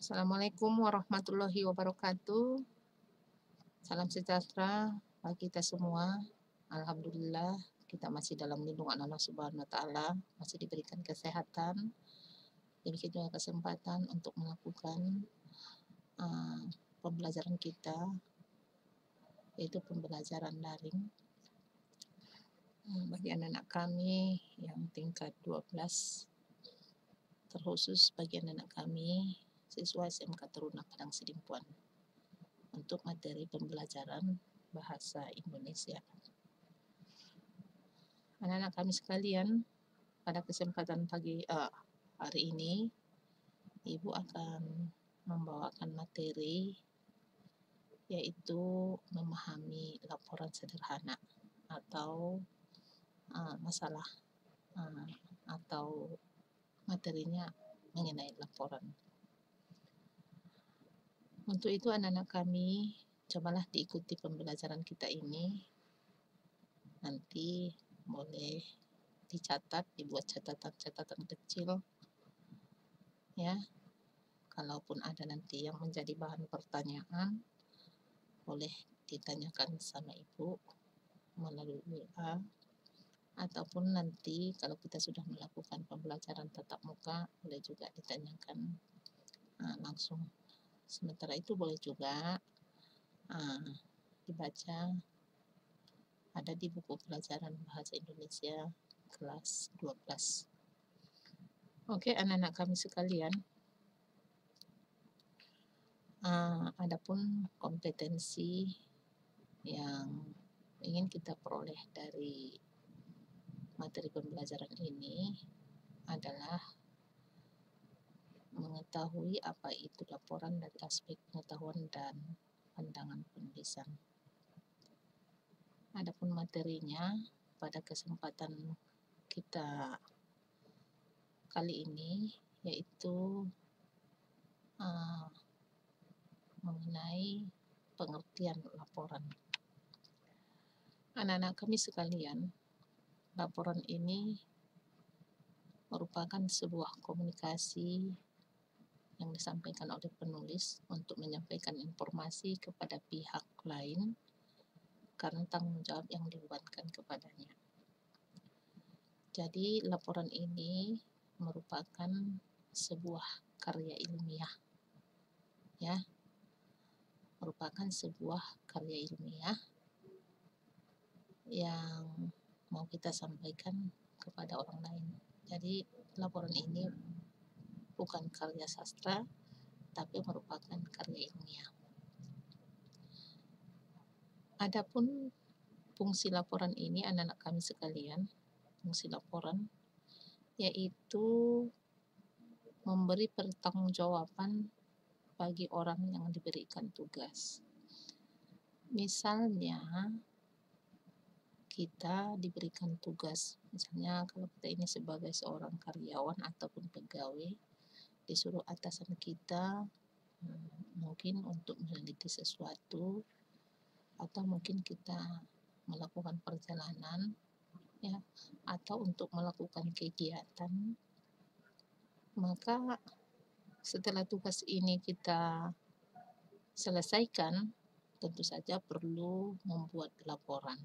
Assalamualaikum warahmatullahi wabarakatuh. Salam sejahtera bagi kita semua. Alhamdulillah kita masih dalam lindungan Allah Subhanahu wa taala, masih diberikan kesehatan, diberikan juga kesempatan untuk melakukan pembelajaran kita, yaitu pembelajaran daring. Bagi anak-anak kami yang tingkat 12, terkhusus bagi anak-anak kami siswa SMK Taruna Padang Sidimpuan untuk materi pembelajaran bahasa Indonesia. Anak-anak kami sekalian, pada kesempatan hari ini, Ibu akan membawakan materi yaitu memahami laporan sederhana atau masalah atau materinya mengenai laporan. Untuk itu anak-anak kami, cobalah diikuti pembelajaran kita ini. Nanti boleh dicatat, dibuat catatan-catatan kecil ya. Kalaupun ada nanti yang menjadi bahan pertanyaan, boleh ditanyakan sama Ibu melalui WA, ataupun nanti kalau kita sudah melakukan pembelajaran tatap muka, boleh juga ditanyakan langsung. Sementara itu boleh juga dibaca, ada di buku pelajaran bahasa Indonesia kelas 12. Oke, anak-anak kami sekalian, adapun kompetensi yang ingin kita peroleh dari materi pembelajaran ini adalah mengetahui apa itu laporan dari aspek pengetahuan dan pandangan penulisan. Adapun materinya pada kesempatan kita kali ini yaitu mengenai pengertian laporan. Anak-anak kami sekalian, laporan ini merupakan sebuah komunikasi yang disampaikan oleh penulis untuk menyampaikan informasi kepada pihak lain karena tanggung jawab yang dibebankan kepadanya. Jadi laporan ini merupakan sebuah karya ilmiah, ya, merupakan sebuah karya ilmiah yang mau kita sampaikan kepada orang lain. Jadi laporan ini bukan karya sastra, tapi merupakan karya ilmiah. Adapun fungsi laporan ini anak-anak kami sekalian, fungsi laporan yaitu memberi pertanggungjawaban bagi orang yang diberikan tugas. Misalnya kita diberikan tugas, misalnya kalau kita ini sebagai seorang karyawan ataupun pegawai, disuruh atasan kita mungkin untuk meneliti sesuatu, atau mungkin kita melakukan perjalanan ya, atau untuk melakukan kegiatan, maka setelah tugas ini kita selesaikan, tentu saja perlu membuat laporan.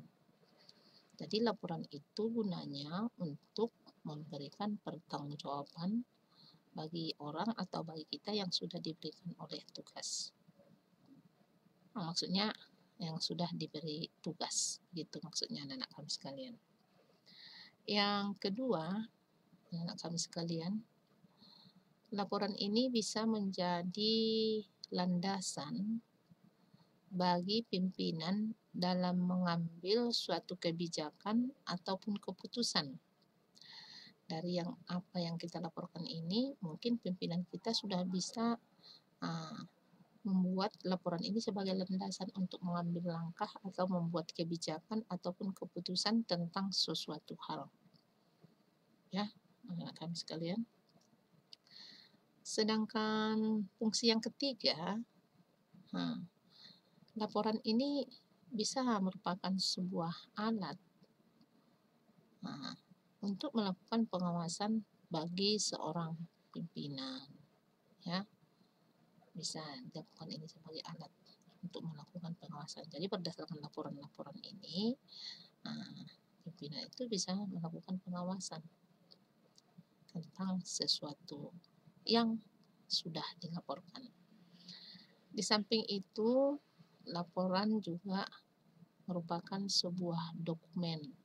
Jadi laporan itu gunanya untuk memberikan pertanggungjawaban bagi orang atau bagi kita yang sudah diberikan oleh tugas. Maksudnya yang sudah diberi tugas, gitu maksudnya anak-anak kami sekalian. Yang kedua, anak-anak kami sekalian, laporan ini bisa menjadi landasan bagi pimpinan dalam mengambil suatu kebijakan ataupun keputusan. Dari apa yang kita laporkan ini, mungkin pimpinan kita sudah bisa membuat laporan ini sebagai landasan untuk mengambil langkah atau membuat kebijakan ataupun keputusan tentang sesuatu hal. Ya, anak kami sekalian. Sedangkan fungsi yang ketiga, laporan ini bisa merupakan sebuah alat untuk melakukan pengawasan bagi seorang pimpinan, ya. bisa dilakukan ini sebagai alat untuk melakukan pengawasan. Jadi berdasarkan laporan-laporan ini, pimpinan itu bisa melakukan pengawasan tentang sesuatu yang sudah dilaporkan. Di samping itu, laporan juga merupakan sebuah dokumen.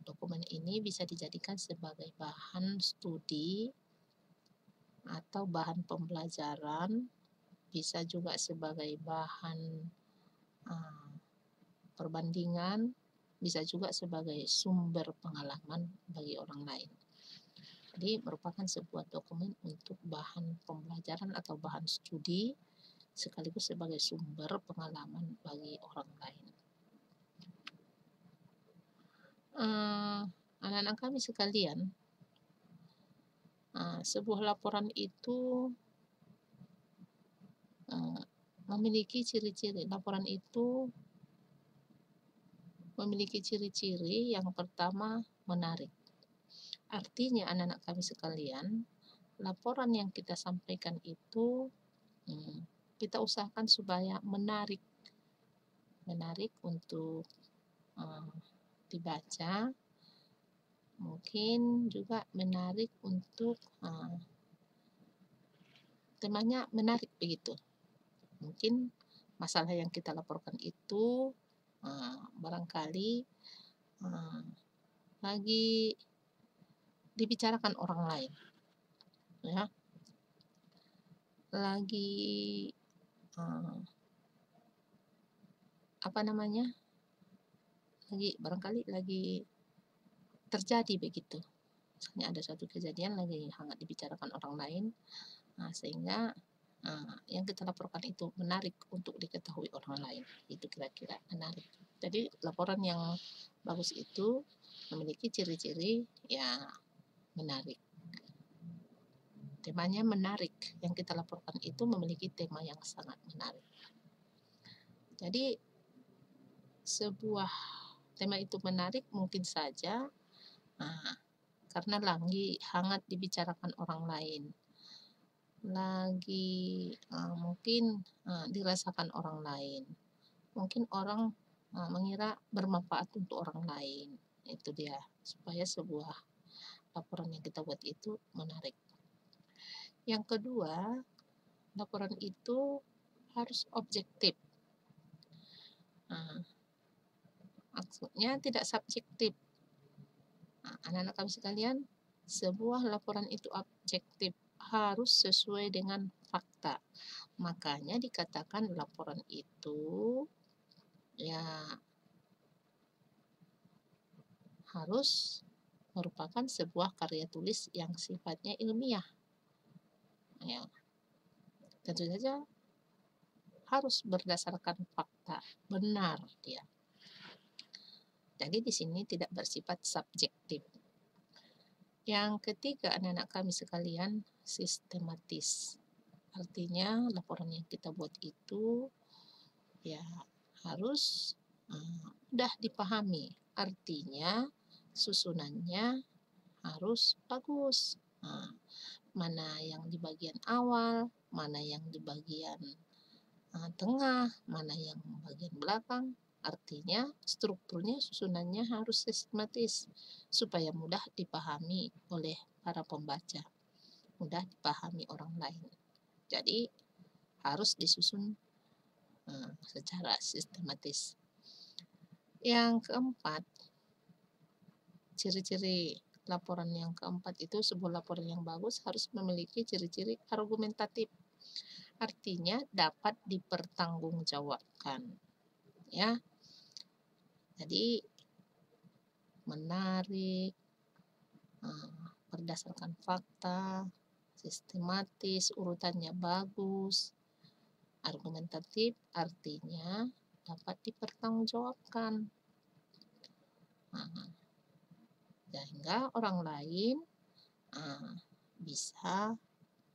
Dokumen ini bisa dijadikan sebagai bahan studi atau bahan pembelajaran, bisa juga sebagai bahan perbandingan, bisa juga sebagai sumber pengalaman bagi orang lain. Jadi merupakan sebuah dokumen untuk bahan pembelajaran atau bahan studi sekaligus sebagai sumber pengalaman bagi orang lain. Anak-anak kami sekalian, sebuah laporan itu memiliki ciri-ciri. Laporan itu memiliki ciri-ciri yang pertama menarik. Artinya anak-anak kami sekalian, laporan yang kita sampaikan itu kita usahakan supaya menarik untuk dibaca, mungkin juga menarik untuk temanya menarik begitu. Mungkin masalah yang kita laporkan itu barangkali lagi dibicarakan orang lain, ya, lagi barangkali lagi terjadi begitu. Misalnya ada suatu kejadian lagi hangat dibicarakan orang lain, sehingga yang kita laporkan itu menarik untuk diketahui orang lain. Itu kira-kira menarik. Jadi laporan yang bagus itu memiliki ciri-ciri ya menarik. Temanya menarik. Yang kita laporkan itu memiliki tema yang sangat menarik. Jadi sebuah tema itu menarik mungkin saja karena lagi hangat dibicarakan orang lain, lagi mungkin dirasakan orang lain, mungkin orang mengira bermanfaat untuk orang lain. Itu dia, supaya sebuah laporan yang kita buat itu menarik. Yang kedua, laporan itu harus objektif. Maksudnya tidak subjektif. Anak-anak kami sekalian, sebuah laporan itu objektif, harus sesuai dengan fakta. Makanya dikatakan laporan itu ya harus merupakan sebuah karya tulis yang sifatnya ilmiah. Ya, tentu saja harus berdasarkan fakta, benar dia. Jadi di sini tidak bersifat subjektif. Yang ketiga, anak-anak kami sekalian, sistematis. Artinya laporan yang kita buat itu ya harus mudah dipahami. Artinya susunannya harus bagus. Mana yang di bagian awal, mana yang di bagian tengah, mana yang bagian belakang. Artinya strukturnya, susunannya harus sistematis supaya mudah dipahami oleh para pembaca, mudah dipahami orang lain. Jadi harus disusun secara sistematis. Yang keempat, ciri-ciri laporan yang keempat itu, sebuah laporan yang bagus harus memiliki ciri-ciri argumentatif. Artinya dapat dipertanggungjawabkan. Ya. Jadi menarik, berdasarkan fakta, sistematis, urutannya bagus, argumentatif, artinya dapat dipertanggungjawabkan. Sehingga orang lain bisa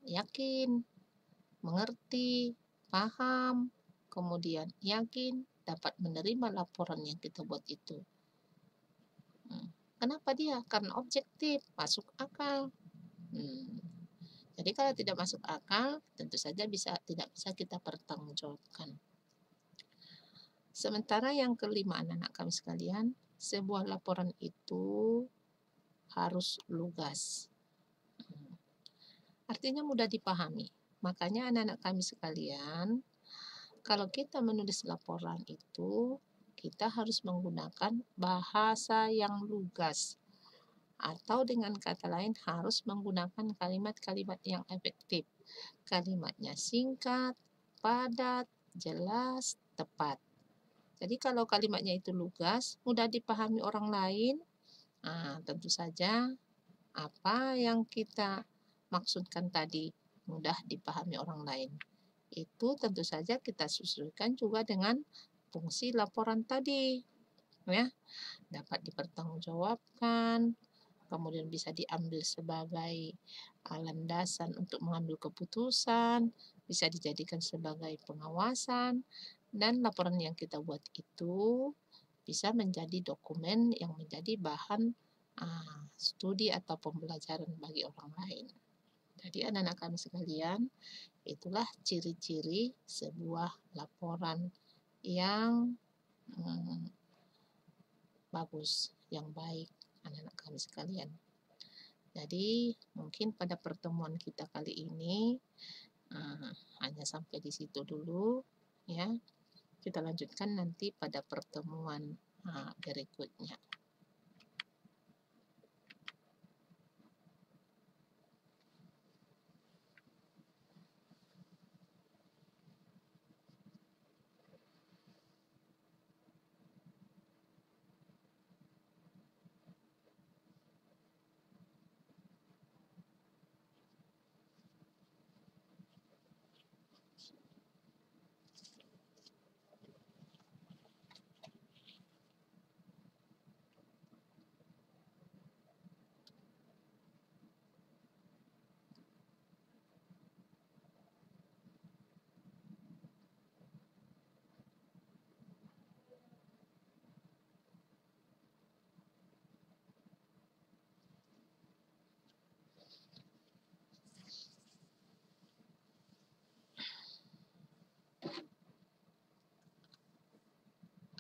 yakin, mengerti, paham, kemudian yakin dapat menerima laporan yang kita buat itu. Kenapa dia? Karena objektif, masuk akal. Jadi kalau tidak masuk akal, tentu saja tidak bisa kita pertanggungjawabkan. Sementara yang kelima anak-anak kami sekalian, sebuah laporan itu harus lugas. Artinya mudah dipahami. Makanya anak-anak kami sekalian, kalau kita menulis laporan itu, kita harus menggunakan bahasa yang lugas. Atau dengan kata lain harus menggunakan kalimat-kalimat yang efektif. Kalimatnya singkat, padat, jelas, tepat. Jadi kalau kalimatnya itu lugas, mudah dipahami orang lain, tentu saja apa yang kita maksudkan tadi mudah dipahami orang lain. Itu tentu saja kita sesuaikan juga dengan fungsi laporan tadi, ya. Dapat dipertanggungjawabkan, kemudian bisa diambil sebagai landasan untuk mengambil keputusan, bisa dijadikan sebagai pengawasan, dan laporan yang kita buat itu bisa menjadi dokumen yang menjadi bahan studi atau pembelajaran bagi orang lain. Jadi anak-anak kami sekalian, itulah ciri-ciri sebuah laporan yang bagus, yang baik anak-anak kami sekalian. Jadi mungkin pada pertemuan kita kali ini hanya sampai di situ dulu ya. Kita lanjutkan nanti pada pertemuan berikutnya.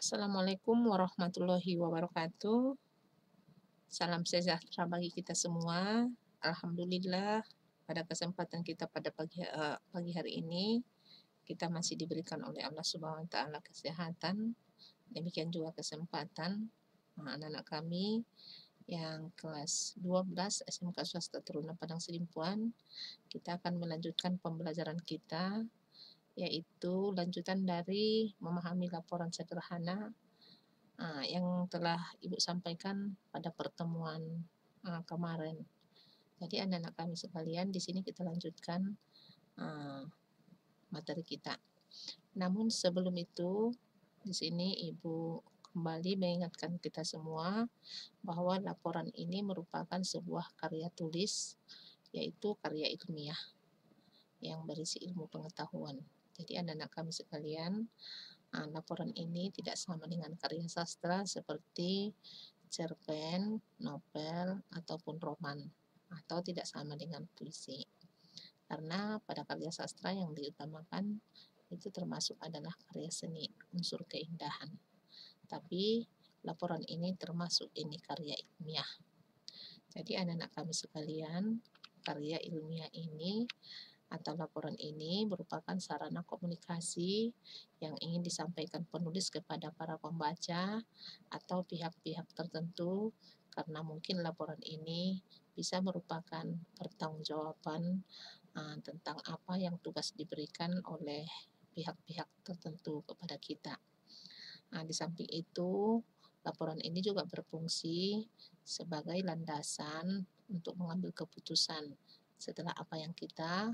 Assalamualaikum warahmatullahi wabarakatuh. Salam sejahtera bagi kita semua. Alhamdulillah pada kesempatan kita pada pagi hari ini kita masih diberikan oleh Allah Subhanahu wa taala kesehatan. Demikian juga kesempatan anak-anak kami yang kelas 12 SMK Swasta Taruna Padang Sidimpuan, kita akan melanjutkan pembelajaran kita, yaitu lanjutan dari memahami laporan sederhana yang telah Ibu sampaikan pada pertemuan kemarin. Jadi anak-anak kami sekalian, di sini kita lanjutkan materi kita. Namun sebelum itu, di sini Ibu kembali mengingatkan kita semua bahwa laporan ini merupakan sebuah karya tulis, yaitu karya ilmiah yang berisi ilmu pengetahuan. Jadi anak-anak kami sekalian, laporan ini tidak sama dengan karya sastra seperti cerpen, novel, ataupun roman, atau tidak sama dengan puisi. Karena pada karya sastra yang diutamakan itu termasuk adalah karya seni, unsur keindahan. Tapi laporan ini termasuk ini karya ilmiah. Jadi anak-anak kami sekalian, karya ilmiah ini atau laporan ini merupakan sarana komunikasi yang ingin disampaikan penulis kepada para pembaca atau pihak-pihak tertentu, karena mungkin laporan ini bisa merupakan pertanggungjawaban tentang apa yang tugas diberikan oleh pihak-pihak tertentu kepada kita. Di samping itu, laporan ini juga berfungsi sebagai landasan untuk mengambil keputusan setelah apa yang kita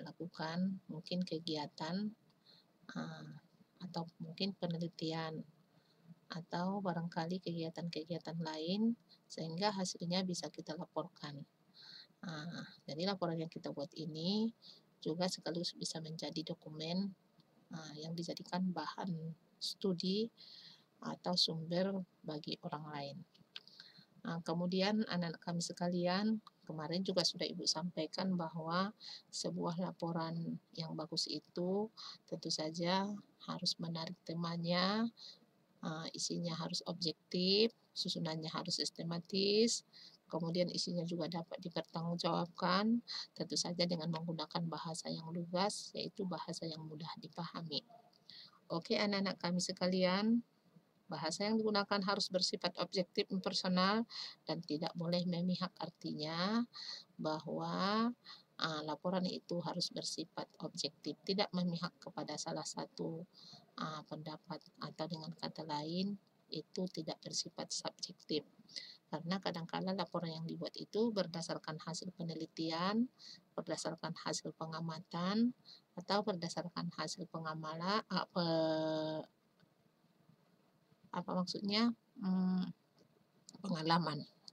lakukan, mungkin kegiatan atau mungkin penelitian atau barangkali kegiatan-kegiatan lain, sehingga hasilnya bisa kita laporkan. Jadi laporan yang kita buat ini juga sekaligus bisa menjadi dokumen yang dijadikan bahan studi atau sumber bagi orang lain. Kemudian anak-anak kami sekalian, kemarin juga sudah Ibu sampaikan bahwa sebuah laporan yang bagus itu tentu saja harus menarik temanya, isinya harus objektif, susunannya harus sistematis, kemudian isinya juga dapat dipertanggungjawabkan, tentu saja dengan menggunakan bahasa yang lugas, yaitu bahasa yang mudah dipahami. Oke, anak-anak kami sekalian, bahasa yang digunakan harus bersifat objektif, impersonal, dan tidak boleh memihak. Artinya bahwa laporan itu harus bersifat objektif, tidak memihak kepada salah satu pendapat, atau dengan kata lain itu tidak bersifat subjektif. Karena kadang-kala laporan yang dibuat itu berdasarkan hasil penelitian, berdasarkan hasil pengamatan, atau berdasarkan hasil pengalaman.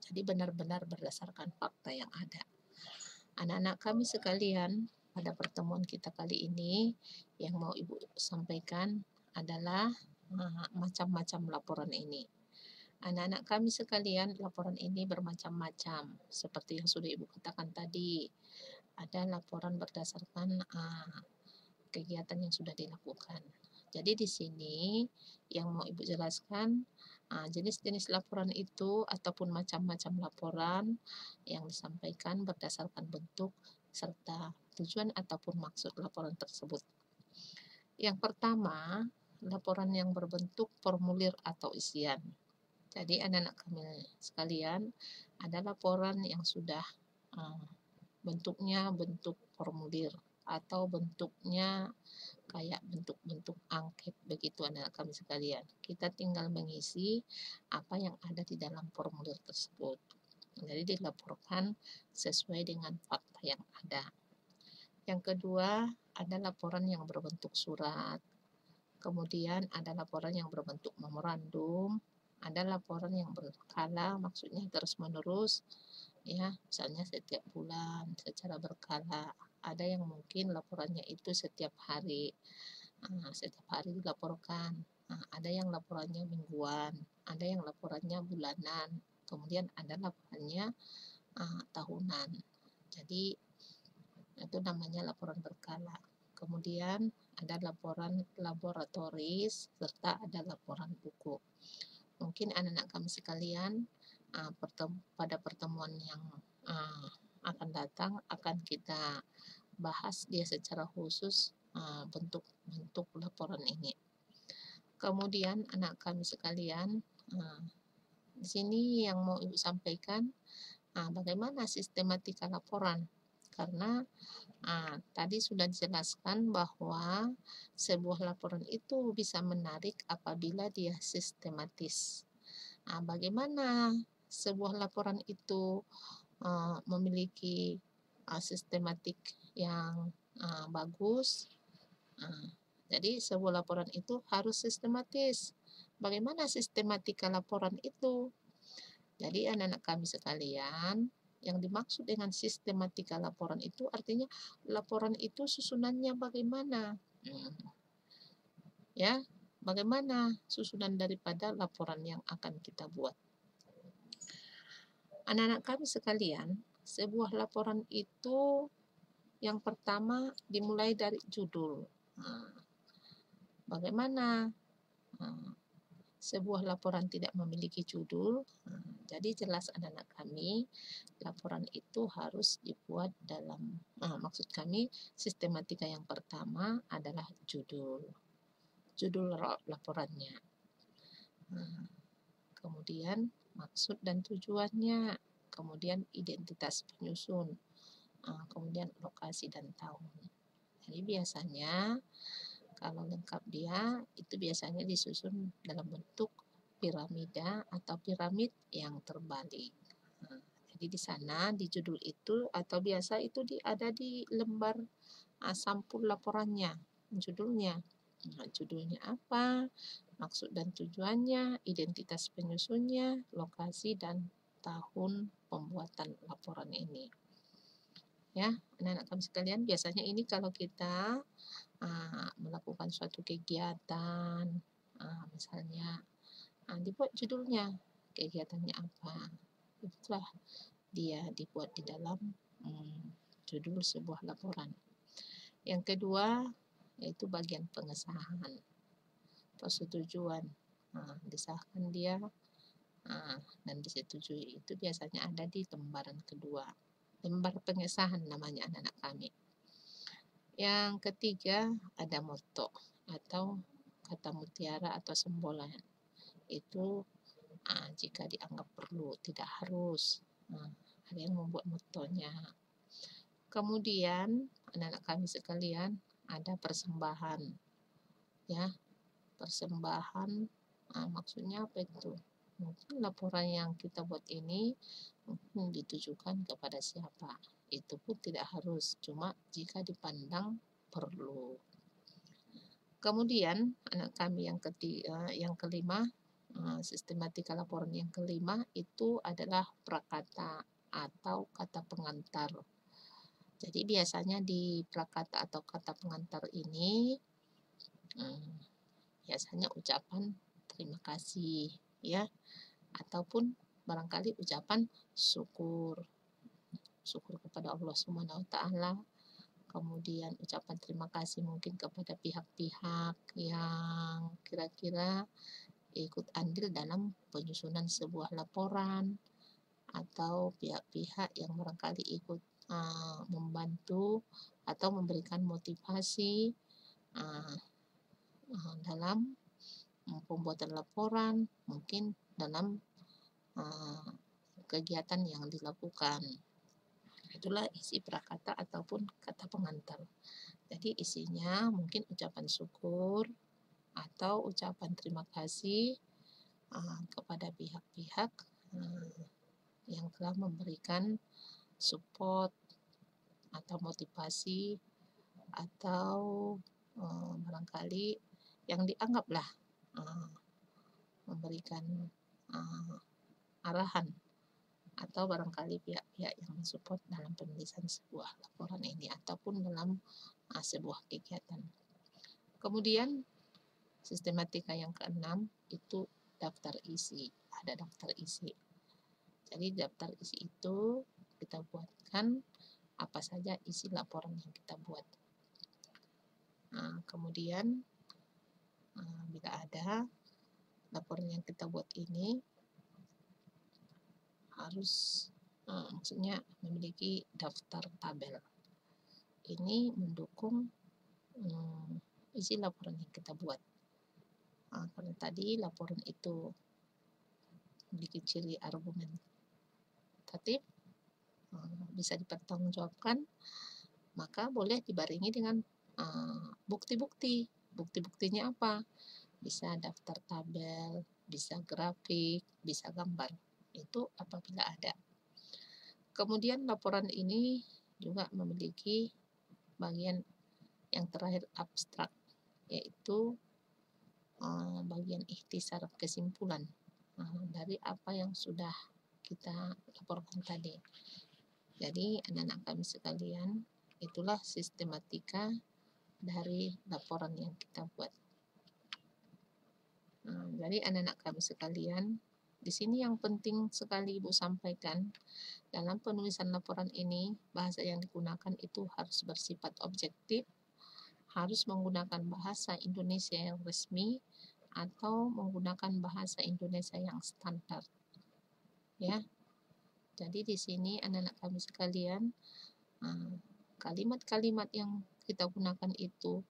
Jadi benar-benar berdasarkan fakta yang ada. Anak-anak kami sekalian, pada pertemuan kita kali ini yang mau Ibu sampaikan adalah macam-macam laporan ini. Anak-anak kami sekalian, laporan ini bermacam-macam. Seperti yang sudah Ibu katakan tadi, ada laporan berdasarkan kegiatan yang sudah dilakukan. Jadi di sini yang mau Ibu jelaskan, jenis-jenis laporan itu ataupun macam-macam laporan yang disampaikan berdasarkan bentuk serta tujuan ataupun maksud laporan tersebut. Yang pertama, laporan yang berbentuk formulir atau isian. Jadi anak-anak kami sekalian, ada laporan yang sudah bentuknya bentuk formulir atau bentuknya kayak bentuk-bentuk angket begitu anak-anak kami sekalian. Kita tinggal mengisi apa yang ada di dalam formulir tersebut. Jadi dilaporkan sesuai dengan fakta yang ada. Yang kedua, ada laporan yang berbentuk surat. Kemudian ada laporan yang berbentuk memorandum. Ada laporan yang berkala, maksudnya terus-menerus, ya, misalnya setiap bulan secara berkala. Ada yang mungkin laporannya itu setiap hari dilaporkan. Ada yang laporannya mingguan, ada yang laporannya bulanan, kemudian ada laporannya tahunan. Jadi itu namanya laporan berkala. Kemudian ada laporan laboratoris serta ada laporan buku. Mungkin anak-anak kami sekalian pada pertemuan yang akan datang akan kita bahas dia secara khusus bentuk-bentuk laporan ini. Kemudian anak kami sekalian, di sini yang mau Ibu sampaikan bagaimana sistematika laporan. Karena tadi sudah dijelaskan bahwa sebuah laporan itu bisa menarik apabila dia sistematis. Bagaimana sebuah laporan itu memiliki sistematik yang bagus? Jadi sebuah laporan itu harus sistematis. Bagaimana sistematika laporan itu? Jadi anak-anak kami sekalian, yang dimaksud dengan sistematika laporan itu artinya laporan itu susunannya bagaimana? Ya, bagaimana susunan daripada laporan yang akan kita buat? Anak-anak kami sekalian, sebuah laporan itu yang pertama dimulai dari judul. Bagaimana sebuah laporan tidak memiliki judul? Jadi jelas anak-anak kami, laporan itu harus dibuat dalam, maksud kami sistematika yang pertama adalah judul laporannya. Kemudian maksud dan tujuannya, kemudian identitas penyusun, kemudian lokasi dan tahun. Jadi biasanya kalau lengkap dia itu biasanya disusun dalam bentuk piramida atau piramid yang terbalik. Jadi di sana di judul itu atau biasa itu ada di lembar sampul laporannya, judulnya. Judulnya apa, maksud dan tujuannya, identitas penyusunnya, lokasi dan tahun pembuatan laporan ini. Ya, anak-anak kami sekalian, biasanya ini kalau kita melakukan suatu kegiatan, misalnya dibuat judulnya, kegiatannya apa, Itulah dia dibuat di dalam judul sebuah laporan. Yang kedua yaitu bagian pengesahan, persetujuan. Disahkan dia dan disetujui. Itu biasanya ada di lembaran kedua. Lembar pengesahan namanya anak-anak kami. Yang ketiga ada motto atau kata mutiara atau sembolan. Itu jika dianggap perlu, tidak harus. Ada yang membuat mottonya. Kemudian anak-anak kami sekalian ada persembahan, ya, persembahan. Maksudnya apa itu? Mungkin laporan yang kita buat ini mungkin ditujukan kepada siapa. Itu pun tidak harus, cuma jika dipandang perlu. Kemudian anak kami yang kelima, sistematika laporan yang kelima itu adalah prakata atau kata pengantar. Jadi biasanya di prakata atau kata pengantar ini biasanya ucapan terima kasih, ya, ataupun barangkali ucapan syukur kepada Allah Subhanahu wa taala. Kemudian ucapan terima kasih mungkin kepada pihak-pihak yang kira-kira ikut andil dalam penyusunan sebuah laporan, atau pihak-pihak yang barangkali ikut membantu atau memberikan motivasi dalam pembuatan laporan, mungkin dalam kegiatan yang dilakukan. Itulah isi prakata ataupun kata pengantar. Jadi isinya mungkin ucapan syukur atau ucapan terima kasih kepada pihak-pihak yang telah memberikan support atau motivasi atau barangkali yang dianggaplah memberikan arahan atau barangkali pihak-pihak yang mensupport dalam penulisan sebuah laporan ini ataupun dalam sebuah kegiatan. Kemudian sistematika yang keenam itu daftar isi. Ada daftar isi. Jadi daftar isi itu kita buatkan apa saja isi laporan yang kita buat. Kemudian bila ada laporan yang kita buat ini harus maksudnya memiliki daftar tabel. Ini mendukung isi laporan yang kita buat. Karena tadi laporan itu memiliki ciri argumentatif, bisa dipertanggungjawabkan, maka boleh dibarengi dengan bukti-bukti. Bukti-buktinya apa? Bisa daftar tabel, bisa grafik, bisa gambar. Itu apabila ada. Kemudian laporan ini juga memiliki bagian yang terakhir abstrak, yaitu bagian ikhtisar kesimpulan dari apa yang sudah kita laporkan tadi. Jadi anak-anak kami sekalian, itulah sistematika dari laporan yang kita buat. Jadi anak-anak kami sekalian, di sini yang penting sekali Ibu sampaikan, dalam penulisan laporan ini, bahasa yang digunakan itu harus bersifat objektif, harus menggunakan bahasa Indonesia yang resmi, atau menggunakan bahasa Indonesia yang standar. Ya. Jadi di sini anak-anak kami sekalian, kalimat-kalimat yang kita gunakan itu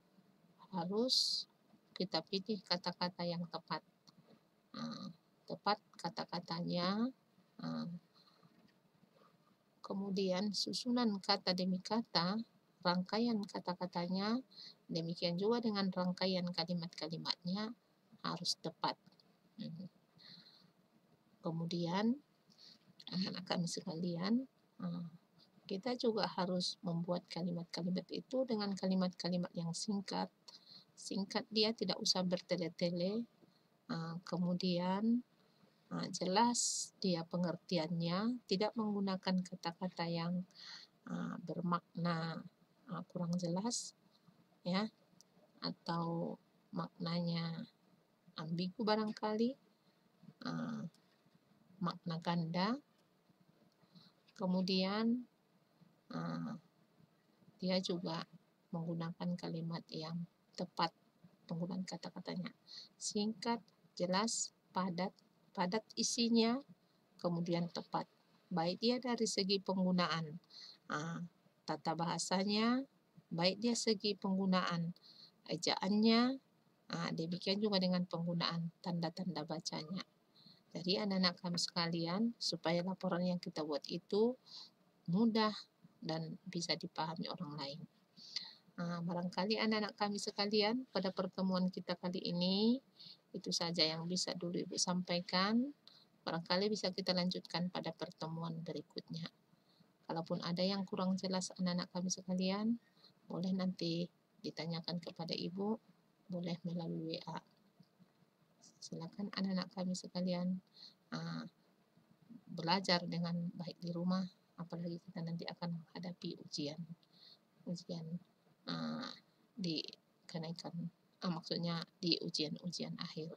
harus kita pilih kata-kata yang tepat. Tepat kata-katanya, kemudian susunan kata demi kata, rangkaian kata-katanya, demikian juga dengan rangkaian kalimat-kalimatnya harus tepat. Kemudian anak-anak kami sekalian, kita juga harus membuat kalimat-kalimat itu dengan kalimat-kalimat yang singkat. Singkat dia tidak usah bertele-tele. Kemudian jelas dia pengertiannya, tidak menggunakan kata-kata yang bermakna kurang jelas, ya, atau maknanya ambigu barangkali, makna ganda, Kemudian dia juga menggunakan kalimat yang tepat, penggunaan kata-katanya singkat, jelas, padat, padat isinya, kemudian tepat. Baik dia dari segi penggunaan tata bahasanya, baik dia segi penggunaan ejaannya, demikian juga dengan penggunaan tanda-tanda bacanya. Jadi anak-anak kami sekalian, supaya laporan yang kita buat itu mudah dan bisa dipahami orang lain. Barangkali anak-anak kami sekalian, pada pertemuan kita kali ini, itu saja yang bisa dulu Ibu sampaikan. Barangkali bisa kita lanjutkan pada pertemuan berikutnya. Kalaupun ada yang kurang jelas anak-anak kami sekalian, boleh nanti ditanyakan kepada Ibu, boleh melalui WA. Silakan anak-anak kami sekalian belajar dengan baik di rumah, apalagi kita nanti akan menghadapi ujian di kenaikan, maksudnya di ujian-ujian akhir.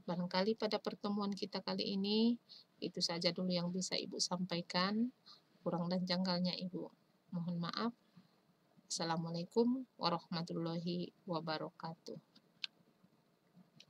Barangkali pada pertemuan kita kali ini, itu saja dulu yang bisa Ibu sampaikan. Kurang dan janggalnya Ibu mohon maaf. Assalamualaikum warahmatullahi wabarakatuh.